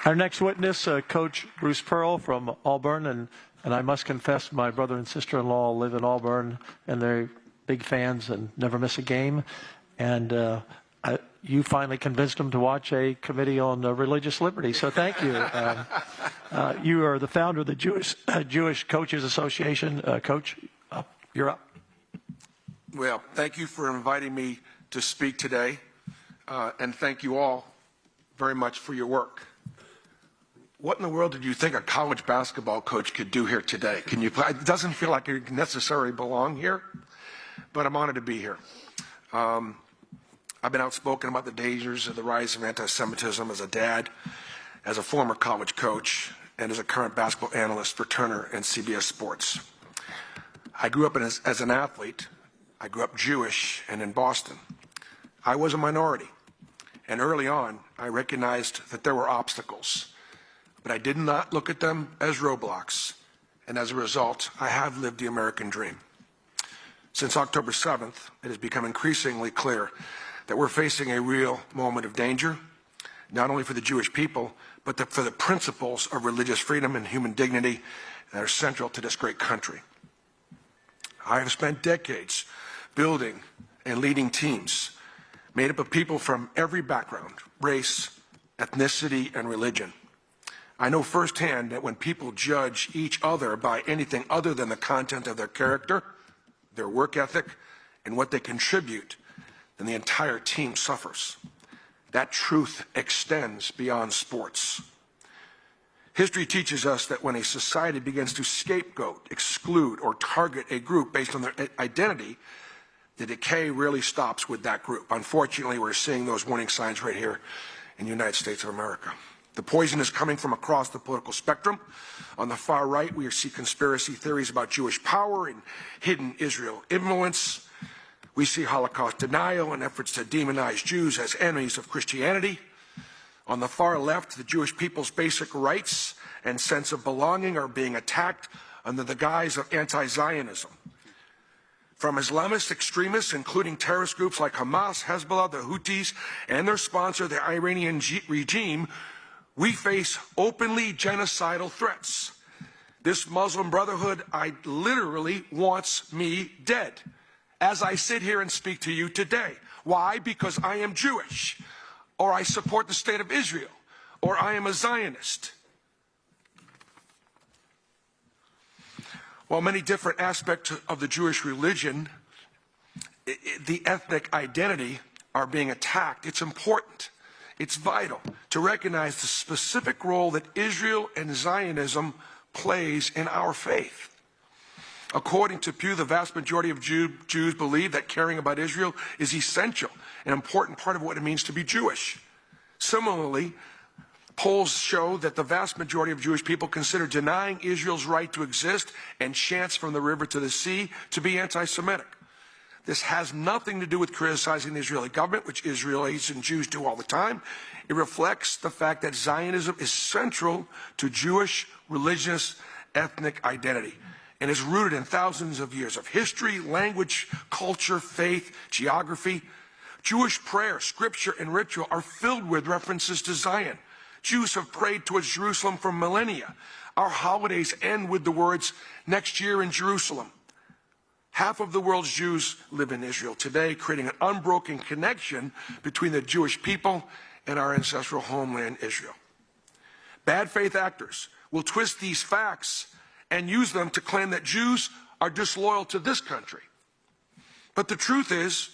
Our next witness, Coach Bruce Pearl from Auburn, and I must confess my brother and sister-in-law live in Auburn, and they're big fans and never miss a game. And you finally convinced them to watch a committee on religious liberty, so thank you. You are the founder of the Jewish Coaches Association. Coach, you're up. Well, thank you for inviting me to speak today, and thank you all very much for your work. What in the world did you think a college basketball coach could do here today? Can you? It doesn't feel like you necessarily belong here, but I'm honored to be here. I've been outspoken about the dangers of the rise of antisemitism as a dad, as a former college coach, and as a current basketball analyst for Turner and CBS Sports. I grew up as an athlete. I grew up Jewish and in Boston. I was a minority, and early on, I recognized that there were obstacles, but I did not look at them as roadblocks, and as a result, I have lived the American dream. Since October 7th, it has become increasingly clear that we're facing a real moment of danger, not only for the Jewish people, but for the principles of religious freedom and human dignity that are central to this great country. I have spent decades building and leading teams made up of people from every background, race, ethnicity, and religion. I know firsthand that when people judge each other by anything other than the content of their character, their work ethic, and what they contribute, then the entire team suffers. That truth extends beyond sports. History teaches us that when a society begins to scapegoat, exclude, or target a group based on their identity, the decay really stops with that group. Unfortunately, we're seeing those warning signs right here in the United States of America. The poison is coming from across the political spectrum. On the far right, we see conspiracy theories about Jewish power and hidden Israel influence. We see Holocaust denial and efforts to demonize Jews as enemies of Christianity. On the far left, the Jewish people's basic rights and sense of belonging are being attacked under the guise of anti-Zionism. From Islamist extremists, including terrorist groups like Hamas, Hezbollah, the Houthis, and their sponsor, the Iranian regime, we face openly genocidal threats. This Muslim Brotherhood literally wants me dead as I sit here and speak to you today. Why? Because I am Jewish, or I support the state of Israel, or I am a Zionist. While many different aspects of the Jewish religion, the ethnic identity are being attacked, it's important, it's vital to recognize the specific role that Israel and Zionism plays in our faith. According to Pew, the vast majority of Jews believe that caring about Israel is essential, an important part of what it means to be Jewish. Similarly, polls show that the vast majority of Jewish people consider denying Israel's right to exist and chants from the river to the sea to be anti-Semitic. This has nothing to do with criticizing the Israeli government, which Israelis and Jews do all the time. It reflects the fact that Zionism is central to Jewish religious ethnic identity and is rooted in thousands of years of history, language, culture, faith, geography. Jewish prayer, scripture, and ritual are filled with references to Zion. Jews have prayed towards Jerusalem for millennia. Our holidays end with the words, "Next year in Jerusalem." Half of the world's Jews live in Israel today, creating an unbroken connection between the Jewish people and our ancestral homeland, Israel. Bad faith actors will twist these facts and use them to claim that Jews are disloyal to this country. But the truth is,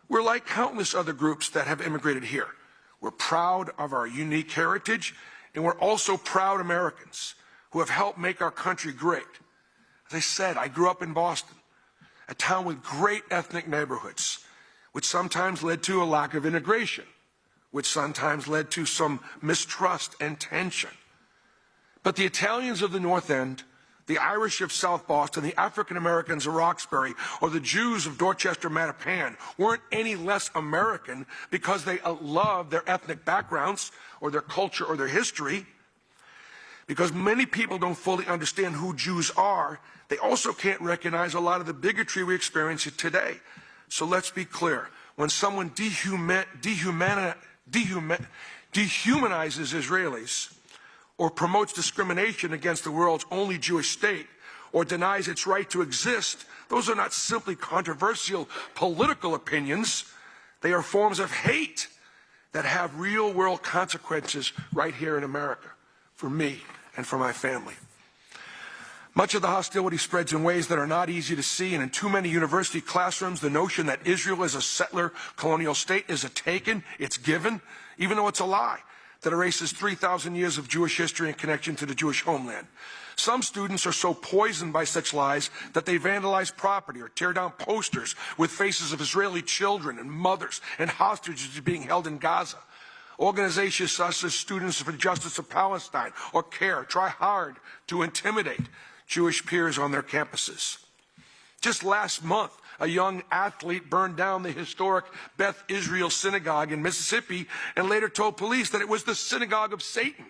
we're like countless other groups that have immigrated here. We're proud of our unique heritage, and we're also proud Americans who have helped make our country great. As I said, I grew up in Boston, a town with great ethnic neighborhoods, which sometimes led to a lack of integration, which sometimes led to some mistrust and tension. But the Italians of the North End, the Irish of South Boston, the African Americans of Roxbury, or the Jews of Dorchester, Mattapan weren't any less American because they loved their ethnic backgrounds or their culture or their history. Because many people don't fully understand who Jews are, they also can't recognize a lot of the bigotry we experience today. So let's be clear. When someone dehumanizes dehumanizes Israelis, or promotes discrimination against the world's only Jewish state, or denies its right to exist, those are not simply controversial political opinions. They are forms of hate that have real-world consequences right here in America, for me and for my family. Much of the hostility spreads in ways that are not easy to see, and in too many university classrooms, the notion that Israel is a settler colonial state is a taken, it's given, even though it's a lie that erases 3,000 years of Jewish history and connection to the Jewish homeland. Some students are so poisoned by such lies that they vandalize property or tear down posters with faces of Israeli children and mothers and hostages being held in Gaza. Organizations such as Students for the Justice of Palestine or CARE try hard to intimidate Jewish peers on their campuses. Just last month, a young athlete burned down the historic Beth Israel Synagogue in Mississippi and later told police that it was the synagogue of Satan.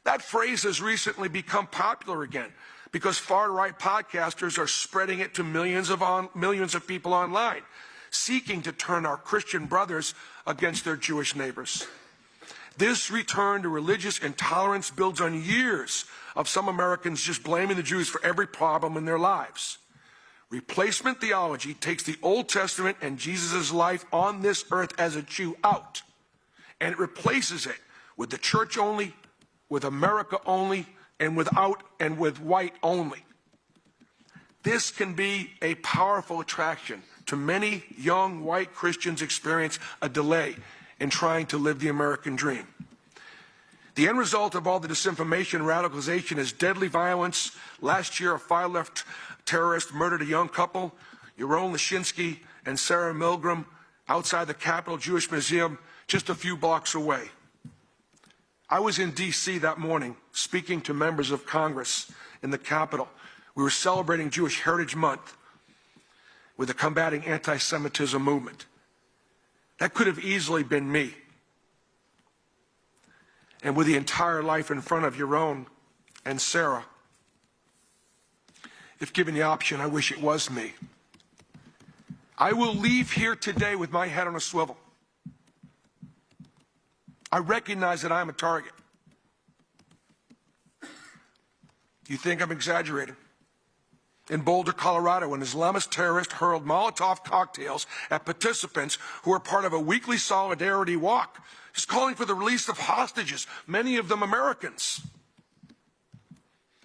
That phrase has recently become popular again because far-right podcasters are spreading it to millions of people online, seeking to turn our Christian brothers against their Jewish neighbors. This return to religious intolerance builds on years of some Americans just blaming the Jews for every problem in their lives. Replacement theology takes the Old Testament and Jesus' life on this earth as a Jew out, and it replaces it with the church only, with America only, and without and with white only. This can be a powerful attraction to many young white Christians experience a delay in trying to live the American dream. The end result of all the disinformation and radicalization is deadly violence. Last year, a far-left terrorist murdered a young couple, Yaron Lashinsky and Sarah Milgram, outside the Capitol Jewish Museum, just a few blocks away. I was in D.C. that morning speaking to members of Congress in the Capitol. We were celebrating Jewish Heritage Month with the Combating Anti-Semitism movement. That could have easily been me. And with the entire life in front of Yaron and Sarah, if given the option, I wish it was me. I will leave here today with my head on a swivel. I recognize that I'm a target. You think I'm exaggerating? In Boulder, Colorado, an Islamist terrorist hurled Molotov cocktails at participants who were part of a weekly solidarity walk, just calling for the release of hostages, many of them Americans.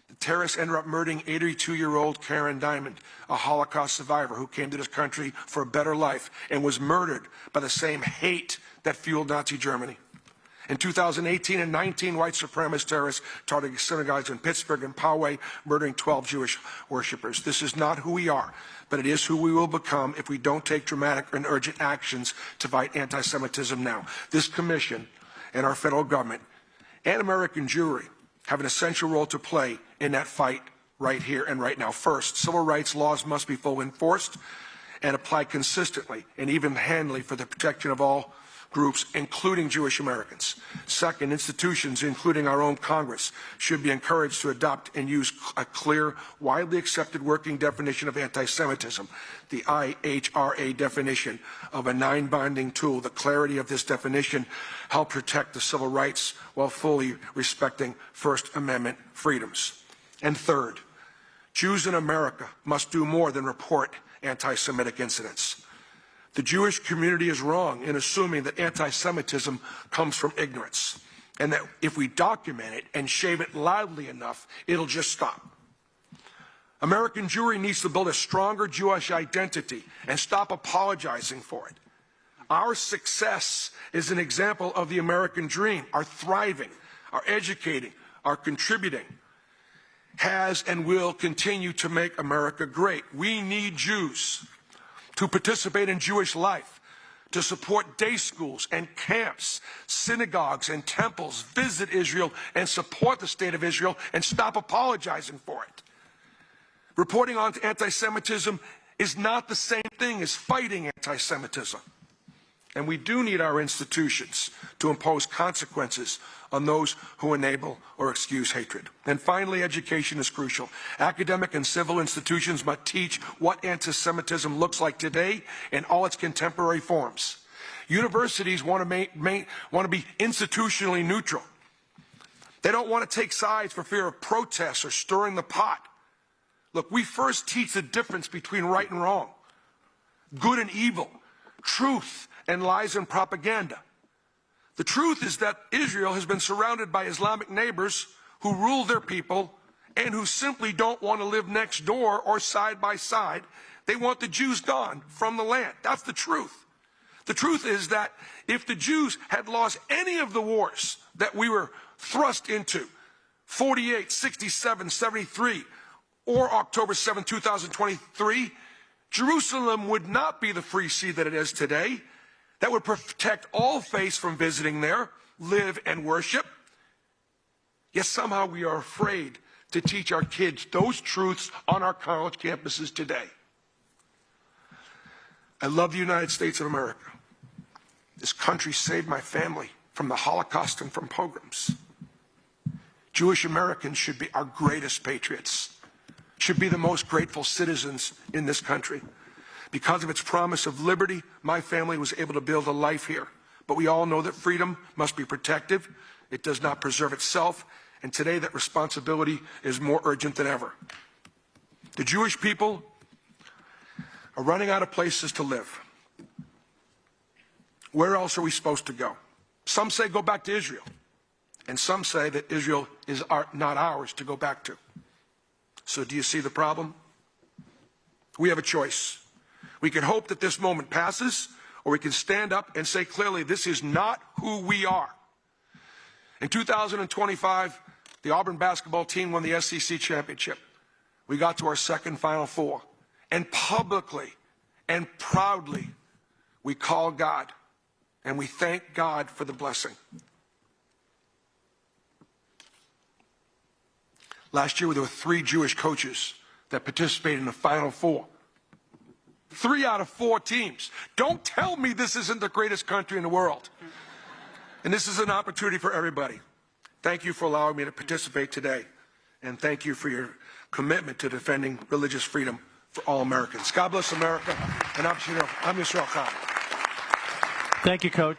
The terrorists ended up murdering 82-year-old Karen Diamond, a Holocaust survivor who came to this country for a better life and was murdered by the same hate that fueled Nazi Germany. In 2018 and 19, white supremacist terrorists targeted synagogues in Pittsburgh and Poway, murdering 12 Jewish worshippers. This is not who we are, but it is who we will become if we don't take dramatic and urgent actions to fight anti-Semitism now. This commission and our federal government and American Jewry have an essential role to play in that fight right here and right now. First, civil rights laws must be fully enforced and applied consistently and even-handedly for the protection of all groups, including Jewish Americans. Second, institutions, including our own Congress, should be encouraged to adopt and use a clear, widely accepted working definition of anti-Semitism, the IHRA definition of a non-binding tool. The clarity of this definition helps protect the civil rights while fully respecting First Amendment freedoms. And third, Jews in America must do more than report anti-Semitic incidents. The Jewish community is wrong in assuming that anti-Semitism comes from ignorance, and that if we document it and shame it loudly enough, it'll just stop. American Jewry needs to build a stronger Jewish identity and stop apologizing for it. Our success is an example of the American dream. Our thriving, our educating, our contributing has and will continue to make America great. We need Jews to participate in Jewish life, to support day schools and camps, synagogues and temples, visit Israel and support the state of Israel and stop apologizing for it. Reporting on anti-Semitism is not the same thing as fighting anti-Semitism. And we do need our institutions to impose consequences on those who enable or excuse hatred. And finally, education is crucial. Academic and civil institutions must teach what anti-Semitism looks like today in all its contemporary forms. Universities want to be institutionally neutral. They don't want to take sides for fear of protests or stirring the pot. Look, we first teach the difference between right and wrong, good and evil, truth and lies and propaganda. The truth is that Israel has been surrounded by Islamic neighbors who rule their people and who simply don't want to live next door or side by side. They want the Jews gone from the land. That's the truth. The truth is that if the Jews had lost any of the wars that we were thrust into, 48, 67, 73, or October 7, 2023, Jerusalem would not be the free sea that it is today. That would protect all faiths from visiting there, live and worship. Yet somehow we are afraid to teach our kids those truths on our college campuses today. I love the United States of America. This country saved my family from the Holocaust and from pogroms. Jewish Americans should be our greatest patriots, should be the most grateful citizens in this country. Because of its promise of liberty, my family was able to build a life here. But we all know that freedom must be protected. It does not preserve itself. And today that responsibility is more urgent than ever. The Jewish people are running out of places to live. Where else are we supposed to go? Some say go back to Israel. And some say that Israel is not ours to go back to. So do you see the problem? We have a choice. We can hope that this moment passes, or we can stand up and say clearly, this is not who we are. In 2025, the Auburn basketball team won the SEC championship. We got to our second Final Four. And publicly and proudly, we call God, and we thank God for the blessing. Last year, there were 3 Jewish coaches that participated in the Final Four. 3 out of 4 teams. Don't tell me this isn't the greatest country in the world. And this is an opportunity for everybody. Thank you for allowing me to participate today. And thank you for your commitment to defending religious freedom for all Americans. God bless America. And I'm Yisrael Khan. Thank you, Coach.